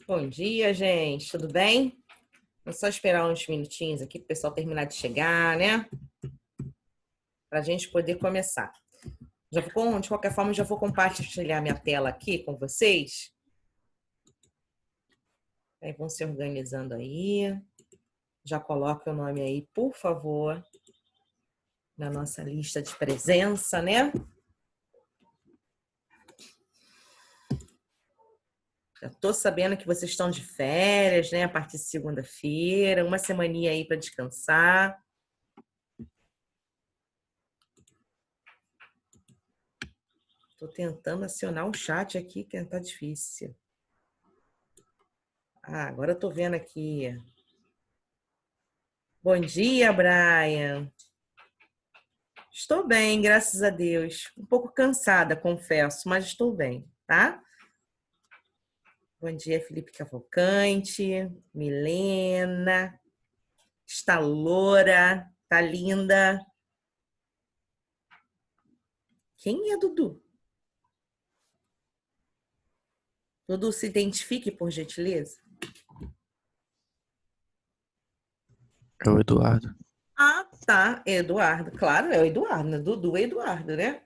Bom dia, gente. Tudo bem? Vamos só esperar uns minutinhos aqui para o pessoal terminar de chegar, né? Para a gente poder começar. De qualquer forma, já vou compartilhar minha tela aqui com vocês. Aí vão se organizando aí. Já coloca o nome aí, por favor, na nossa lista de presença, né? Já tô sabendo que vocês estão de férias, né? A partir de segunda-feira, uma semaninha aí para descansar. Tô tentando acionar o chat aqui, que tá difícil. Ah, agora eu tô vendo aqui. Bom dia, Brian. Estou bem, graças a Deus. Um pouco cansada, confesso, mas estou bem, tá? Bom dia, Felipe Cavalcante, Milena. Está loura, tá linda. Quem é Dudu? Dudu, se identifique, por gentileza. É o Eduardo. Ah, tá. Eduardo. Claro, é o Eduardo, né? Dudu é Eduardo, né?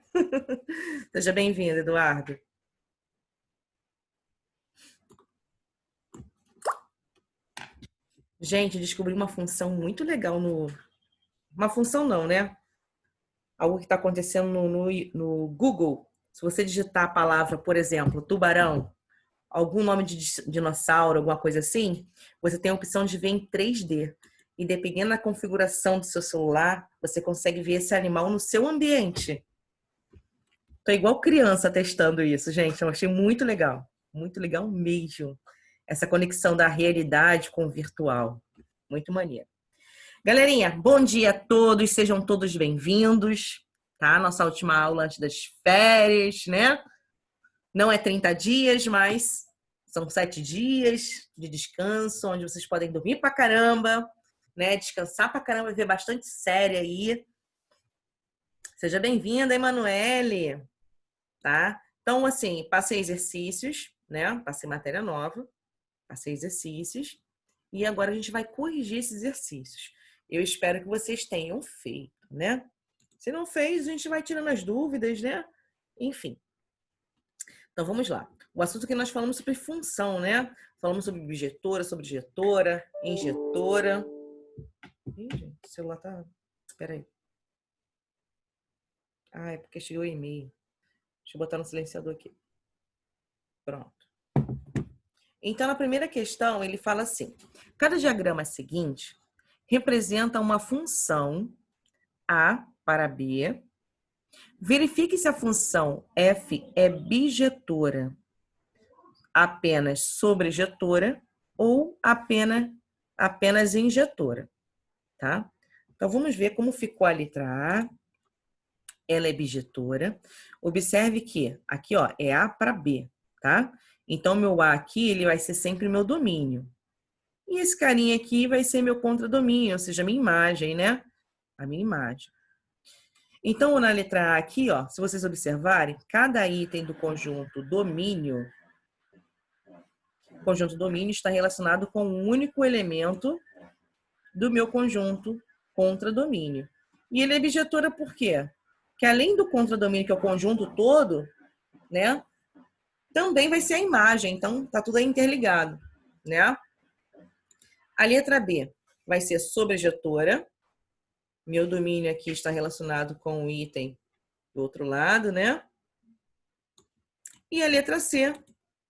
Seja bem-vindo, Eduardo. Gente, descobri uma função muito legal no... Uma função não, né? Algo que está acontecendo no Google. Se você digitar a palavra, por exemplo, tubarão, algum nome de dinossauro, alguma coisa assim, você tem a opção de ver em 3D. E dependendo da configuração do seu celular, você consegue ver esse animal no seu ambiente. Tô igual criança testando isso, gente. Eu achei muito legal. Muito legal mesmo. Essa conexão da realidade com o virtual. Muito maneiro. Galerinha, bom dia a todos. Sejam todos bem-vindos. Tá? Nossa última aula antes das férias, né? Não é 30 dias, mas são 7 dias de descanso, onde vocês podem dormir pra caramba, né? Descansar pra caramba, ver bastante série aí. Seja bem-vinda, Emanuele, tá? Então, assim, passei exercícios, né? Passei matéria nova, passei exercícios, e agora a gente vai corrigir esses exercícios. Eu espero que vocês tenham feito, né? Se não fez, a gente vai tirando as dúvidas, né? Enfim. Então, vamos lá. O assunto que nós falamos sobre função, né? Falamos sobre objetora, sobre diretora, injetora. Ih, gente, o celular tá... Espera aí. Ah, é porque chegou o e-mail. Deixa eu botar no silenciador aqui. Pronto. Então, na primeira questão, ele fala assim: cada diagrama seguinte representa uma função A para B. Verifique se a função f é bijetora, apenas sobrejetora ou apenas injetora, tá? Então, vamos ver como ficou a letra A. Ela é bijetora. Observe que aqui, ó, é A para B, tá? Então, meu A aqui, ele vai ser sempre meu domínio. E esse carinha aqui vai ser meu contradomínio, ou seja, a minha imagem, né? A minha imagem. Então, na letra A aqui, ó, se vocês observarem, cada item do conjunto domínio, o conjunto domínio está relacionado com um único elemento do meu conjunto contradomínio. E ele é bijetora por quê? Que além do contradomínio, que é o conjunto todo, né? Também vai ser a imagem, então tá tudo aí interligado, né? A letra B vai ser sobrejetora. Meu domínio aqui está relacionado com o item do outro lado, né? E a letra C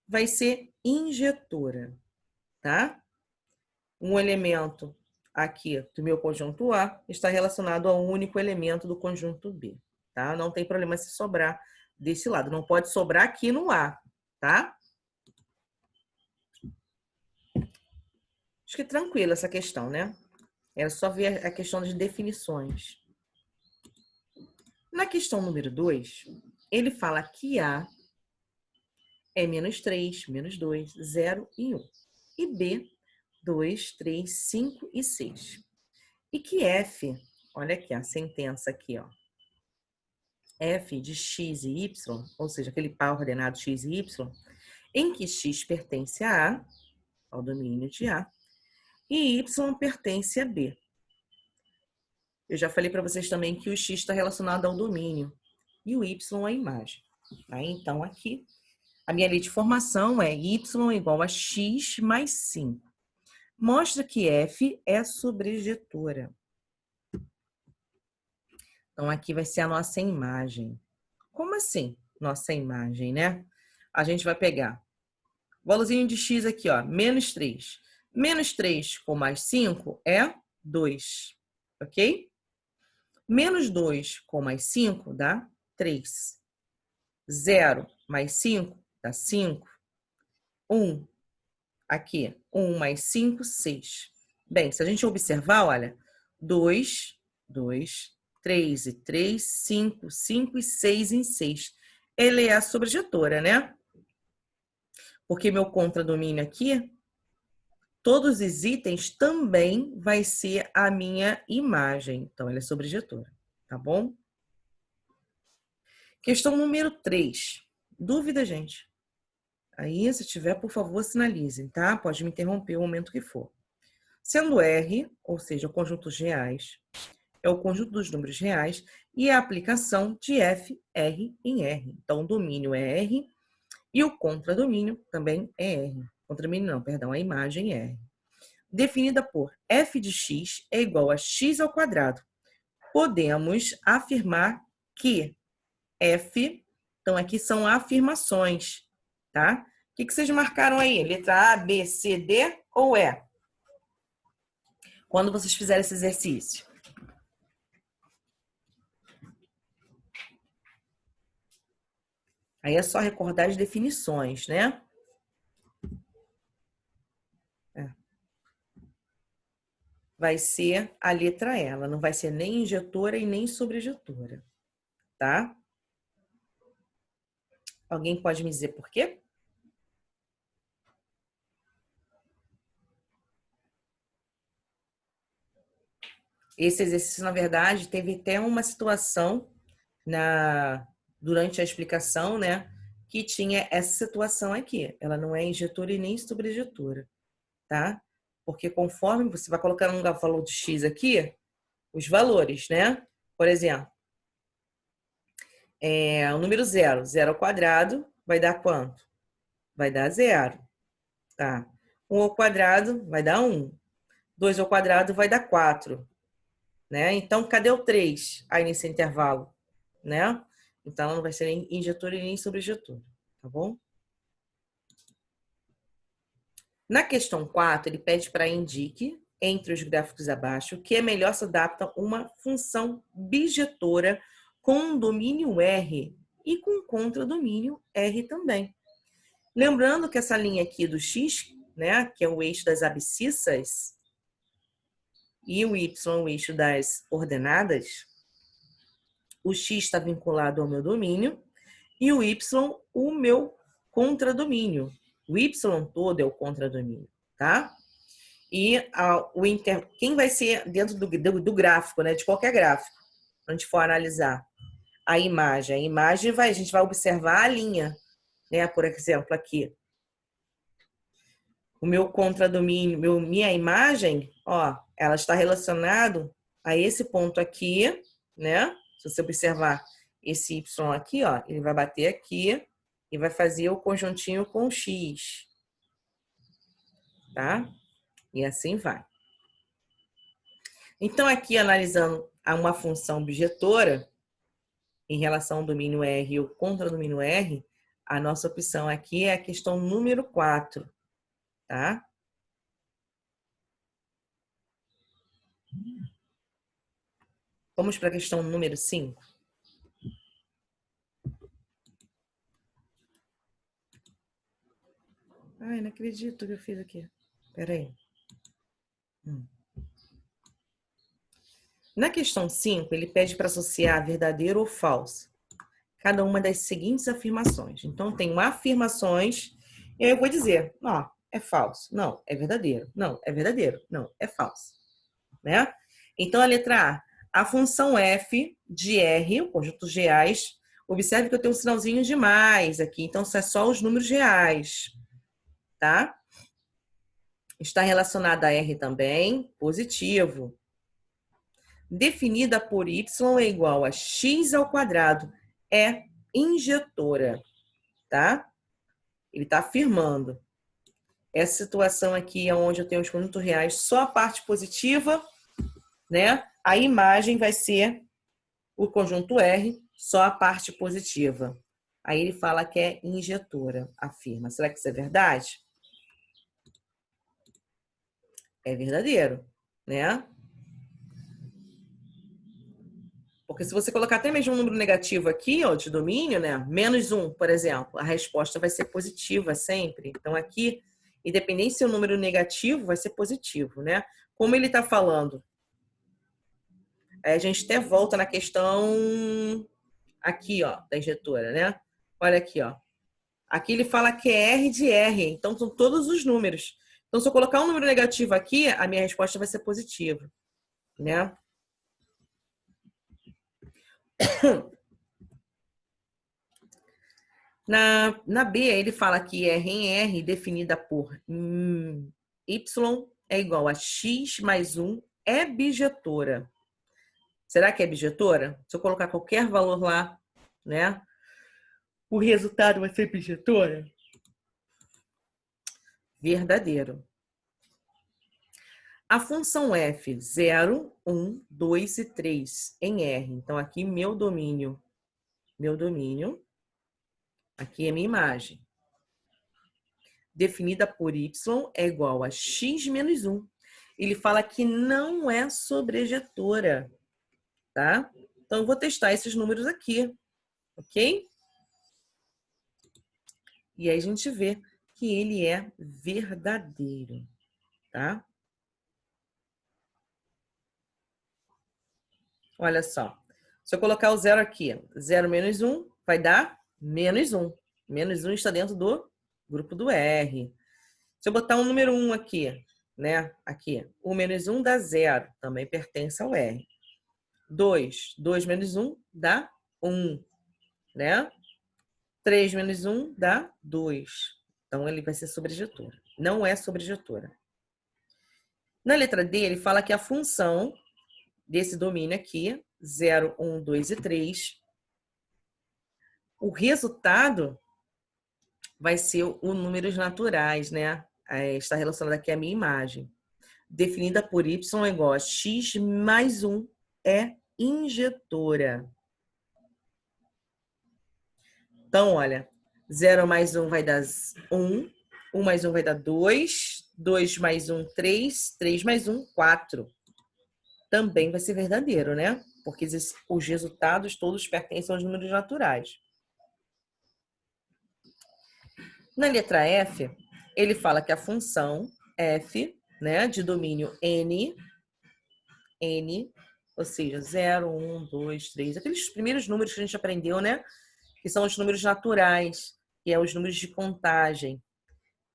vai ser injetora, tá? Um elemento aqui do meu conjunto A está relacionado a um único elemento do conjunto B, tá? Não tem problema se sobrar desse lado. Não pode sobrar aqui no A, tá? Acho que tranquilo essa questão, né? Era só ver a questão das definições. Na questão número 2, ele fala que A é menos 3, menos 2, 0 e 1. E B, 2, 3, 5 e 6. E que F, olha aqui a sentença aqui, ó. F de x e y, ou seja, aquele par ordenado x e y, em que x pertence a A, ao domínio de A, e Y pertence a B. Eu já falei para vocês também que o X está relacionado ao domínio e o Y à imagem. Tá? Então, aqui, a minha lei de formação é Y igual a X mais 5. Mostra que F é sobrejetora. Então, aqui vai ser a nossa imagem. Como assim, nossa imagem, né? A gente vai pegar o valorzinho de X aqui, ó, menos 3. Menos 3 com mais 5 é 2, ok? Menos 2 com mais 5 dá 3. 0 mais 5 dá 5. 1, aqui, 1 mais 5, 6. Bem, se a gente observar, olha, 2, 3 e 3, 5, 5 e 6 em 6. Ele é a sobrejetora, né? Porque meu contradomínio aqui, todos os itens também vai ser a minha imagem. Então, ela é sobrejetora, tá bom? Questão número 3. Dúvida, gente? Aí, se tiver, por favor, sinalizem, tá? Pode me interromper o momento que for. Sendo R, ou seja, conjuntos reais, é o conjunto dos números reais e a aplicação de F, R em R. Então, o domínio é R e o contradomínio também é R. Contradomínio não, perdão, a imagem é R. Definida por f de x é igual a x ao quadrado. Podemos afirmar que f, então aqui são afirmações, tá? O que vocês marcaram aí? Letra A, B, C, D ou E? Quando vocês fizerem esse exercício. Aí é só recordar as definições, né? Vai ser a letra E. Ela não vai ser nem injetora e nem sobrejetora, tá? Alguém pode me dizer por quê? Esse exercício, na verdade, teve até uma situação durante a explicação, né? Que tinha essa situação aqui. Ela não é injetora e nem sobrejetora, tá? Porque conforme você vai colocar um valor de x aqui, os valores, né? Por exemplo, o número 0. 0 ao quadrado vai dar quanto? Vai dar 0, tá? 1 ao quadrado vai dar 1. 2 ao quadrado vai dar 4. Né? Então, cadê o 3 aí nesse intervalo? Né? Então, ela não vai ser nem injetora e nem sobrejetora, tá bom? Na questão 4, ele pede para indique, entre os gráficos abaixo, que é melhor se adapta uma função bijetora com um domínio R e com contradomínio R também. Lembrando que essa linha aqui do X, né, que é o eixo das abscissas, e o Y, o eixo das ordenadas, o X está vinculado ao meu domínio e o Y, o meu contradomínio. O Y todo é o contradomínio, tá? E quem vai ser dentro do gráfico, né? De qualquer gráfico, quando a gente for analisar a imagem. A imagem a gente vai observar a linha, né? Por exemplo, aqui. O meu contradomínio, minha imagem, ó, ela está relacionada a esse ponto aqui, né? Se você observar esse Y aqui, ó, ele vai bater aqui e vai fazer o conjuntinho com o X, tá? E assim vai. Então, aqui, analisando uma função bijetora, em relação ao domínio R e o contradomínio R, a nossa opção aqui é a questão número 4, tá? Vamos para a questão número 5. Ai, não acredito que eu fiz aqui. Espera aí. Na questão 5, ele pede para associar verdadeiro ou falso cada uma das seguintes afirmações. Então, tenho afirmações e aí eu vou dizer, ó, é falso, não, é verdadeiro, não, é verdadeiro, não, é falso, né? Então, a letra A função f de R, o conjunto dos reais, observe que eu tenho um sinalzinho de mais aqui, então, são só os números reais, tá? Está relacionada a R também, positivo. Definida por y é igual a x ao quadrado. É injetora, tá? Ele está afirmando. Essa situação aqui é onde eu tenho os conjuntos reais, só a parte positiva, né? A imagem vai ser o conjunto R, só a parte positiva. Aí ele fala que é injetora, afirma. Será que isso é verdade? É verdadeiro, né? Porque se você colocar até mesmo um número negativo aqui, ó, de domínio, né? -1, por exemplo, a resposta vai ser positiva sempre. Então aqui, independente se o número negativo, vai ser positivo, né? Como ele está falando, a gente até volta na questão aqui, ó, da injetora, né? Olha aqui, ó. Aqui ele fala que é R de R, então são todos os números. Então, se eu colocar um número negativo aqui, a minha resposta vai ser positiva, né? Na B, ele fala que R em R, definida por Y, é igual a X mais 1, é bijetora. Será que é bijetora? Se eu colocar qualquer valor lá, né? O resultado vai ser bijetora? Verdadeiro. A função f, 0, 1, 2 e 3 em R. Então, aqui meu domínio, aqui é minha imagem. Definida por y é igual a x menos 1. Ele fala que não é sobrejetora, tá? Então, eu vou testar esses números aqui, ok? E aí a gente vê que ele é verdadeiro, tá? Olha só. Se eu colocar o 0 aqui, 0 menos 1 vai dar menos 1. Menos 1 está dentro do grupo do R. Se eu botar um número 1 aqui, né? Aqui, o menos 1 dá 0, também pertence ao R. 2 menos 1 dá 1, né? 3 menos 1 dá 2. Então, ele vai ser sobrejetora. Não é sobrejetora. Na letra D, ele fala que a função desse domínio aqui, 0, 1, 2 e 3, o resultado vai ser o números naturais, né? Está relacionado aqui à minha imagem. Definida por y é igual a x mais 1 é injetora. Então, olha, 0 mais 1 vai dar 1, 1 mais 1 vai dar 2, 2 mais 1, 3, 3 mais 1, 4. Também vai ser verdadeiro, né? Porque os resultados todos pertencem aos números naturais. Na letra F, ele fala que a função f, né, de domínio n, ou seja, 0, 1, 2, 3, aqueles primeiros números que a gente aprendeu, né? Que são os números naturais, que é os números de contagem.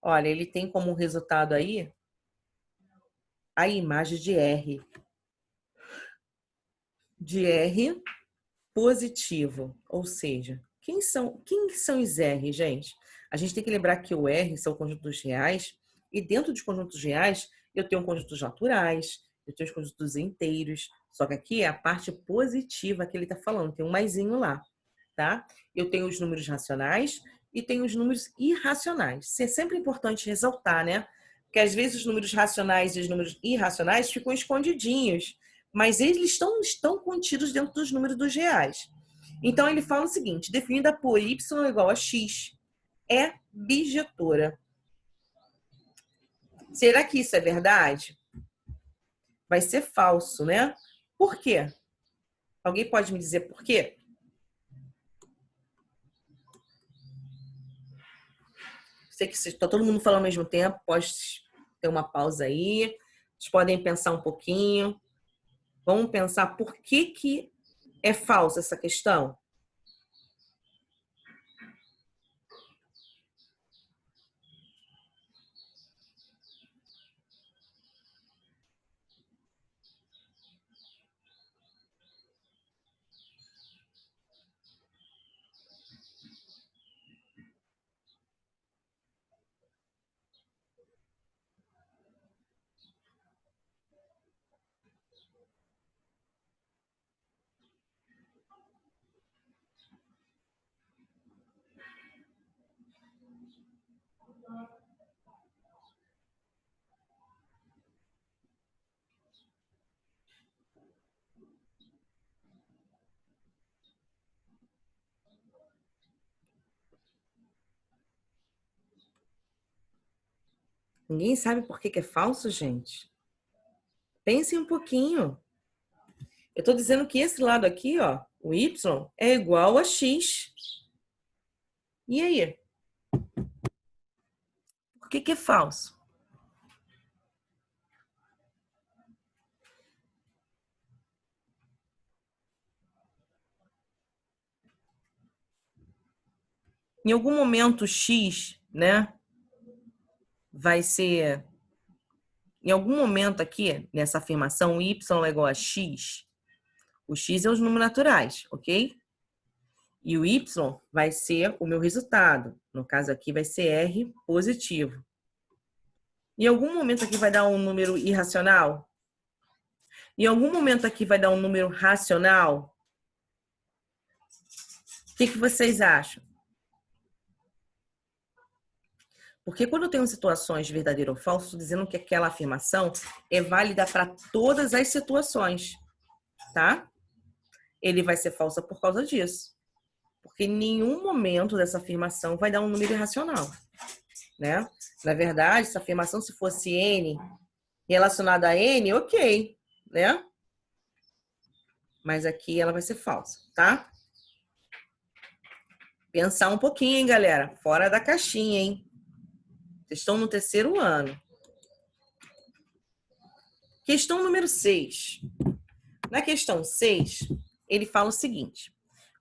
Olha, ele tem como resultado aí a imagem de R. De R positivo. Ou seja, quem são os R, gente? A gente tem que lembrar que o R são conjuntos reais, e dentro dos conjuntos reais, eu tenho conjuntos naturais, eu tenho os conjuntos inteiros, só que aqui é a parte positiva que ele está falando, tem um maisinho lá, tá? Eu tenho os números racionais e tenho os números irracionais. Isso é sempre importante ressaltar, né? Porque às vezes os números racionais e os números irracionais ficam escondidinhos, mas eles estão contidos dentro dos números dos reais. Então, ele fala o seguinte, definida por y igual a x, é bijetora. Será que isso é verdade? Vai ser falso, né? Por quê? Alguém pode me dizer por quê? Sei que está todo mundo falando ao mesmo tempo, pode ter uma pausa aí. Vocês podem pensar um pouquinho. Vamos pensar por que é falsa essa questão? Ninguém sabe por que que é falso, gente? Pensem um pouquinho. Eu estou dizendo que esse lado aqui, ó, o y, é igual a x. E aí? Por que que é falso? Em algum momento, x, né, vai ser... Em algum momento aqui, nessa afirmação, y é igual a x, o x é os números naturais, ok? E o y vai ser o meu resultado. No caso aqui, vai ser R positivo. Em algum momento aqui vai dar um número irracional? Em algum momento aqui vai dar um número racional? O que vocês acham? Porque quando eu tenho situações de verdadeiro ou falso, estou dizendo que aquela afirmação é válida para todas as situações, tá? Ele vai ser falsa por causa disso. Porque em nenhum momento dessa afirmação vai dar um número irracional, né? Na verdade, essa afirmação, se fosse N relacionada a N, ok, né? Mas aqui ela vai ser falsa, tá? Pensar um pouquinho, hein, galera? Fora da caixinha, hein? Vocês estão no terceiro ano. Questão número 6. Na questão 6, ele fala o seguinte.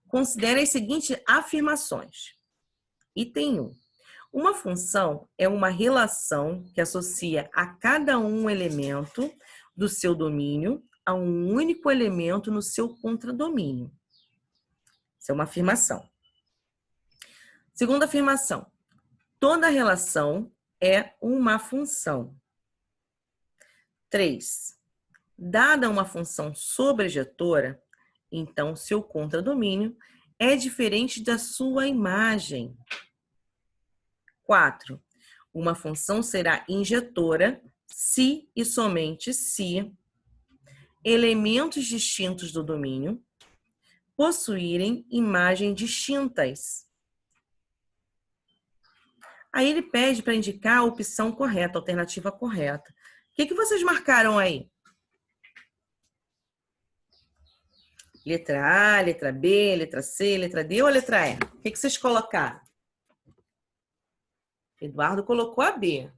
Considere as seguintes afirmações. Item 1. Uma função é uma relação que associa a cada um elemento do seu domínio a um único elemento no seu contradomínio. Isso é uma afirmação. Segunda afirmação. Toda relação é uma função. 3. Dada uma função sobrejetora, então seu contradomínio é diferente da sua imagem. 4. Uma função será injetora se e somente se elementos distintos do domínio possuírem imagens distintas. Aí ele pede para indicar a opção correta, a alternativa correta. O que vocês marcaram aí? Letra A, letra B, letra C, letra D ou letra E? O que vocês colocaram? Eduardo colocou a B.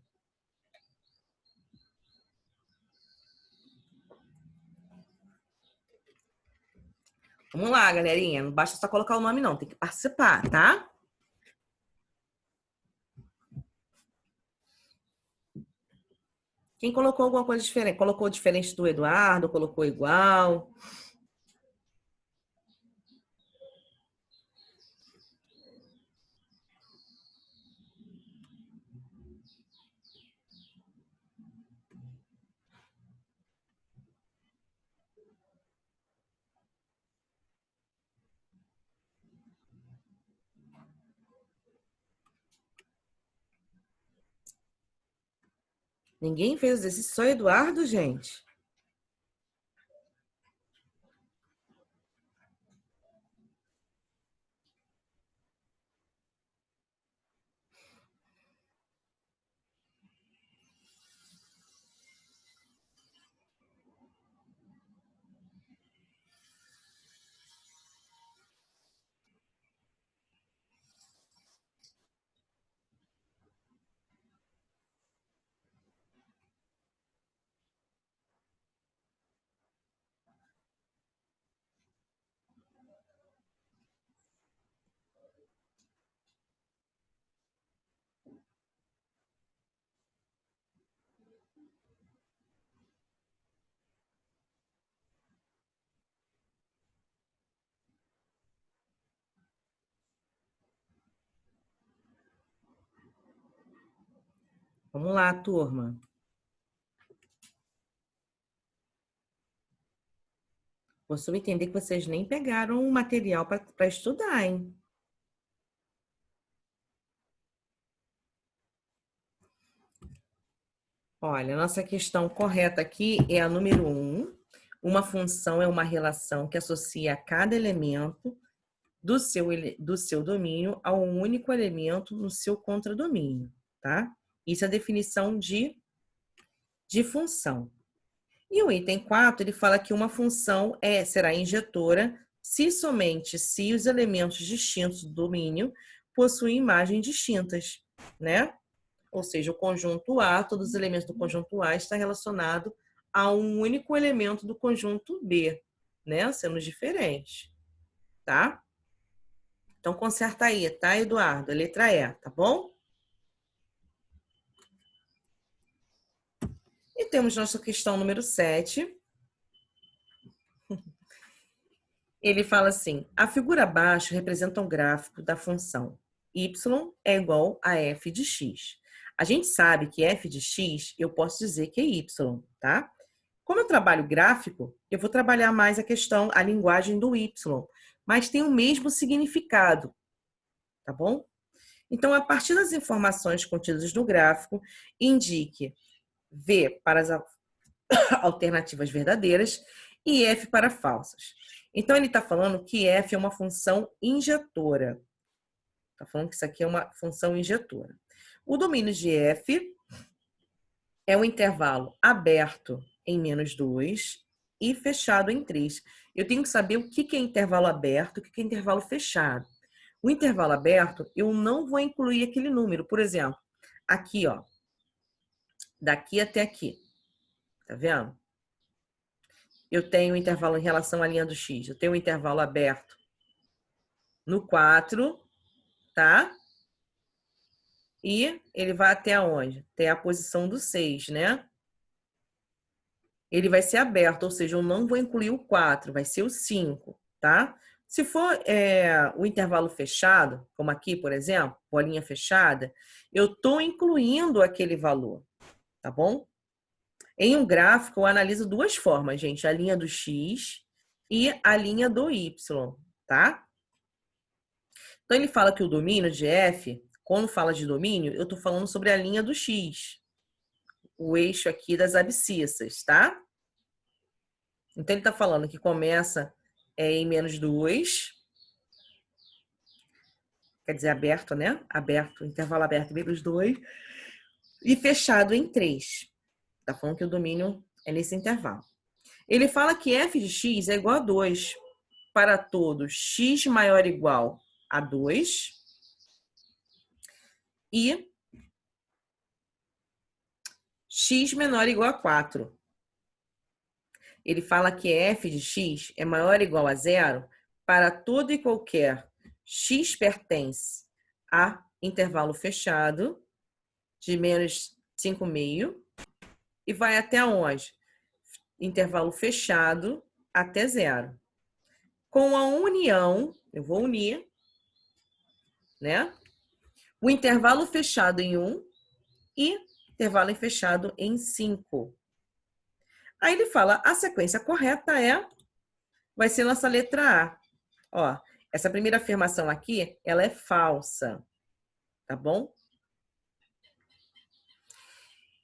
Vamos lá, galerinha. Não basta só colocar o nome, não. Tem que participar, tá? Quem colocou alguma coisa diferente? Colocou diferente do Eduardo? Colocou igual? Ninguém fez o exercício, só Eduardo, gente. Vamos lá, turma. Vou subentender que vocês nem pegaram o material para estudar, hein? Olha, a nossa questão correta aqui é a número 1. Uma função é uma relação que associa a cada elemento do seu domínio a um único elemento no seu contradomínio, tá? Isso é a definição de função. E o item 4, ele fala que uma função será injetora somente se os elementos distintos do domínio possuem imagens distintas, né? Ou seja, o conjunto A, todos os elementos do conjunto A está relacionado a um único elemento do conjunto B, né? Sendo diferentes, tá? Então, conserta aí, tá, Eduardo? A letra E, tá bom? E temos nossa questão número 7. Ele fala assim, a figura abaixo representa um gráfico da função y é igual a f de x. A gente sabe que f de x, eu posso dizer que é y, tá? Como eu trabalho gráfico, eu vou trabalhar mais a linguagem do y, mas tem o mesmo significado, tá bom? Então, a partir das informações contidas no gráfico, indique V para as alternativas verdadeiras e F para falsas. Então, ele está falando que F é uma função injetora. Está falando que isso aqui é uma função injetora. O domínio de F é um intervalo aberto em -2 e fechado em 3. Eu tenho que saber o que é intervalo aberto e o que é intervalo fechado. O intervalo aberto, eu não vou incluir aquele número. Por exemplo, aqui, ó, daqui até aqui. Tá vendo? Eu tenho um intervalo em relação à linha do X. Eu tenho um intervalo aberto no 4, tá? E ele vai até onde? Até a posição do 6, né? Ele vai ser aberto, ou seja, eu não vou incluir o 4, vai ser o 5, tá? Se for o intervalo fechado, como aqui, por exemplo, bolinha fechada, eu estou incluindo aquele valor, tá bom? Em um gráfico, eu analiso duas formas, gente. A linha do X e a linha do Y, tá? Então, ele fala que o domínio de F, quando fala de domínio, eu estou falando sobre a linha do X. O eixo aqui das abscissas, tá? Então, ele está falando que começa em -2. Quer dizer, aberto, né? Aberto, intervalo aberto em -2. E fechado em 3. Está falando que o domínio é nesse intervalo. Ele fala que f de x é igual a 2 para todo x maior ou igual a 2 e x menor ou igual a 4. Ele fala que f de x é maior ou igual a 0 para todo e qualquer x pertence a intervalo fechado de -5,5 e vai até onde? Intervalo fechado até 0. Com a união, eu vou unir, né? O intervalo fechado em 1 e intervalo fechado em 5. Aí ele fala, a sequência correta vai ser nossa letra A. Ó, essa primeira afirmação aqui, ela é falsa, tá bom?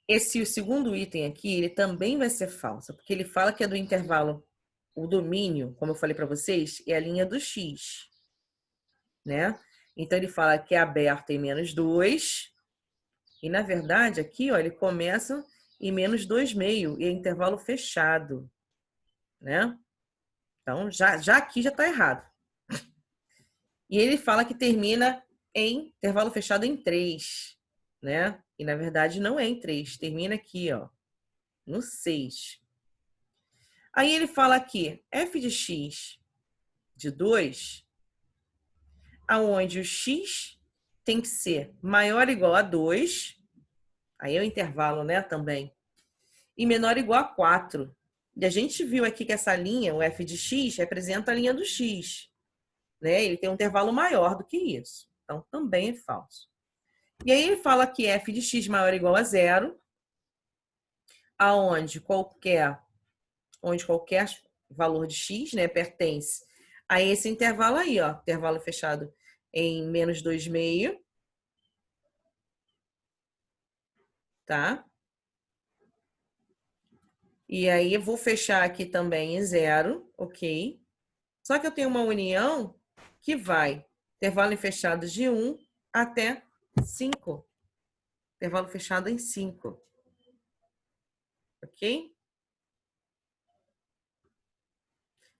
O segundo item aqui, ele também vai ser falso, porque ele fala que é do intervalo, o domínio, como eu falei para vocês, é a linha do X, né? Então, ele fala que é aberto em -2, e na verdade, aqui, ó, ele começa em -2,5, e é intervalo fechado, né? Então, já aqui já está errado. E ele fala que termina em intervalo fechado em 3, né? E na verdade não é em 3, termina aqui, ó, no 6. Aí ele fala aqui, f de x de 2, aonde o x tem que ser maior ou igual a 2, aí é o intervalo, né, também, e menor ou igual a 4. E a gente viu aqui que essa linha, o f de x, representa a linha do x, né? Ele tem um intervalo maior do que isso. Então, também é falso. E aí ele fala que f de x maior ou igual a 0, onde qualquer valor de x, né, pertence a esse intervalo aí, ó, intervalo fechado em -2,5, tá? E aí eu vou fechar aqui também em 0, ok? Só que eu tenho uma união que vai intervalo em fechados de 1 até 5. Intervalo fechado em 5. Ok?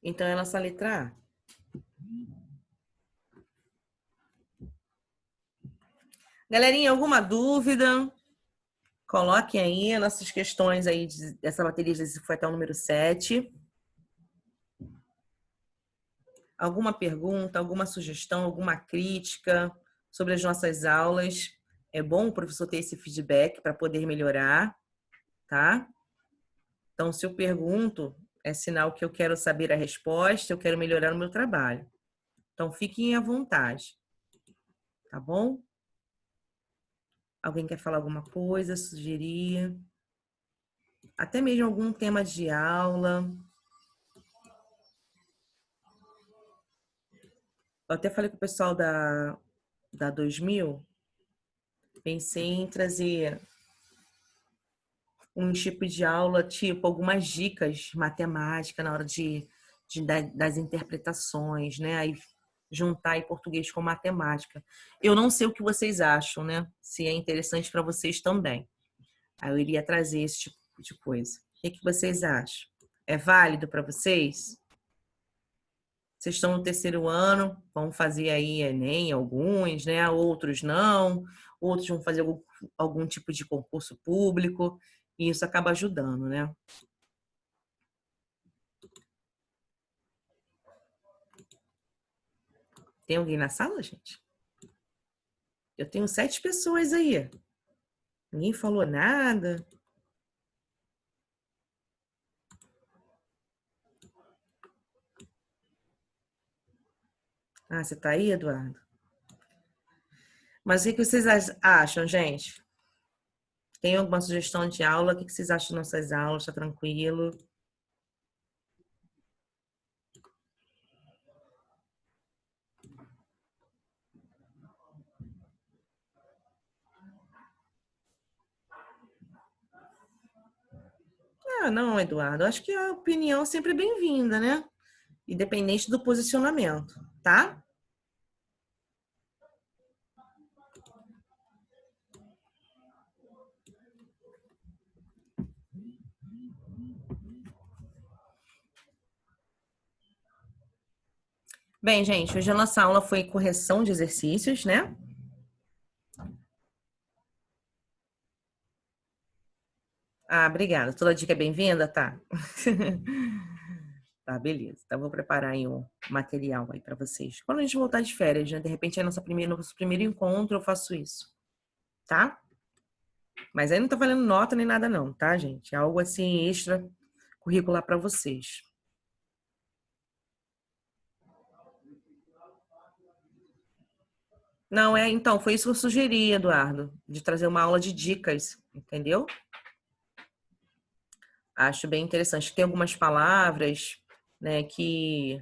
Então, é a nossa letra A. Galerinha, alguma dúvida? Coloquem aí as nossas questões aí dessa bateria, esse foi até o número 7. Alguma pergunta, alguma sugestão, alguma crítica sobre as nossas aulas? É bom o professor ter esse feedback para poder melhorar, tá? Então, se eu pergunto, é sinal que eu quero saber a resposta, eu quero melhorar o meu trabalho. Então, fiquem à vontade, tá bom? Alguém quer falar alguma coisa, sugerir? Até mesmo algum tema de aula. Eu até falei com o pessoal da 2000, pensei em trazer um tipo de aula, tipo algumas dicas de matemática na hora das interpretações, né? Aí juntar aí português com matemática. Eu não sei o que vocês acham, né? Se é interessante para vocês também. Aí eu iria trazer esse tipo de coisa. O que vocês acham? É válido para vocês? Vocês estão no terceiro ano, vão fazer aí Enem, alguns, né? Outros não. Outros vão fazer algum tipo de concurso público. E isso acaba ajudando, né? Tem alguém na sala, gente? Eu tenho 7 pessoas aí. Ninguém falou nada. Ah, você tá aí, Eduardo? Mas o que vocês acham, gente? Tem alguma sugestão de aula? O que vocês acham das nossas aulas? Tá tranquilo? Ah, não, Eduardo. Acho que a opinião é sempre bem-vinda, né? Independente do posicionamento, tá? Bem, gente, hoje a nossa aula foi correção de exercícios, né? Ah, obrigada. Toda dica é bem-vinda, tá? Tá, beleza. Então, vou preparar aí um material aí para vocês. Quando a gente voltar de férias, né? De repente, é nosso primeiro encontro, eu faço isso, tá? Mas aí não tô valendo nota nem nada não, tá, gente? É algo assim extra curricular para vocês. Não, então, foi isso que eu sugeri, Eduardo, de trazer uma aula de dicas, entendeu? Acho bem interessante. Tem algumas palavras, né, que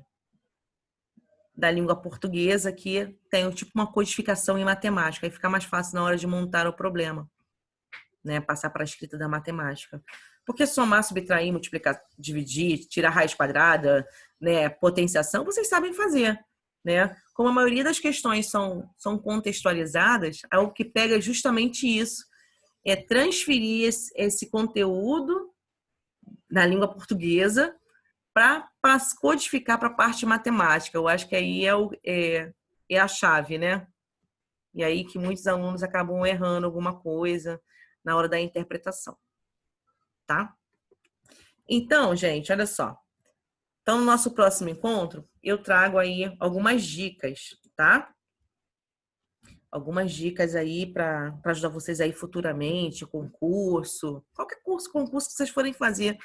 da língua portuguesa que tem tipo uma codificação em matemática, aí fica mais fácil na hora de montar o problema, né, passar para a escrita da matemática. Porque somar, subtrair, multiplicar, dividir, tirar raiz quadrada, né, potenciação, vocês sabem fazer, né? Como a maioria das questões são contextualizadas, o que pega é justamente isso, é transferir esse conteúdo na língua portuguesa para codificar para a parte matemática. Eu acho que aí é a chave, né? E aí que muitos alunos acabam errando alguma coisa na hora da interpretação, tá? Então, gente, olha só. Então, no nosso próximo encontro, eu trago aí algumas dicas, tá? Algumas dicas aí para ajudar vocês aí futuramente, concurso, qualquer concurso que vocês forem fazer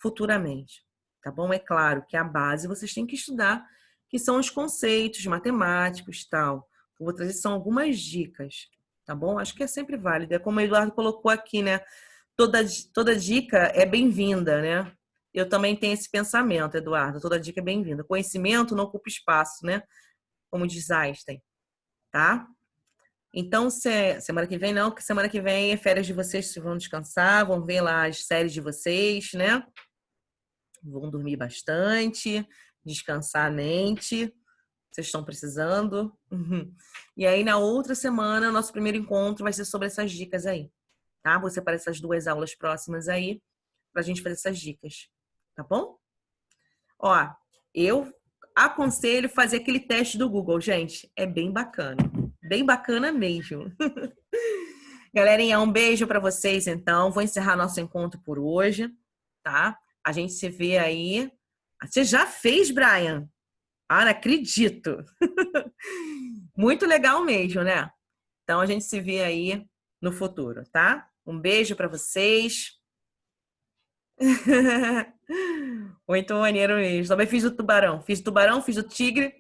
futuramente, tá bom? É claro que a base vocês têm que estudar, que são os conceitos matemáticos, tal. Eu vou trazer são algumas dicas, tá bom? Acho que é sempre válido. É como o Eduardo colocou aqui, né? Toda dica é bem-vinda, né? Eu também tenho esse pensamento, Eduardo. Toda dica é bem-vinda. Conhecimento não ocupa espaço, né? Como diz Einstein, tá? Então, semana que vem não, porque semana que vem é férias de vocês, vocês vão descansar, vão ver lá as séries de vocês, né? Vão dormir bastante, descansar a mente, Vocês estão precisando. E aí, na outra semana, nosso primeiro encontro vai ser sobre essas dicas aí, tá? Vou separar essas 2 aulas próximas aí pra gente fazer essas dicas, tá bom? Ó, eu aconselho fazer aquele teste do Google, gente. É bem bacana mesmo. Galerinha, um beijo pra vocês, então. Vou encerrar nosso encontro por hoje, tá? A gente se vê aí. Você já fez, Brian? Ah, não acredito. Muito legal mesmo, né? Então a gente se vê aí no futuro, tá? Um beijo pra vocês. Muito maneiro mesmo. Também fiz o tubarão. Fiz o tubarão, fiz o tigre.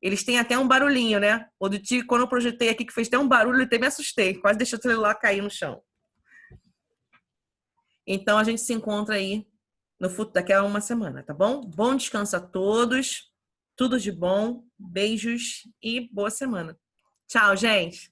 Eles têm até um barulhinho, né? O do tigre, quando eu projetei aqui, que fez até um barulho, eu até me assustei. Quase deixei o celular cair no chão. Então a gente se encontra aí no futuro, daqui a uma semana, tá bom? Bom descanso a todos. Tudo de bom. Beijos e boa semana. Tchau, gente.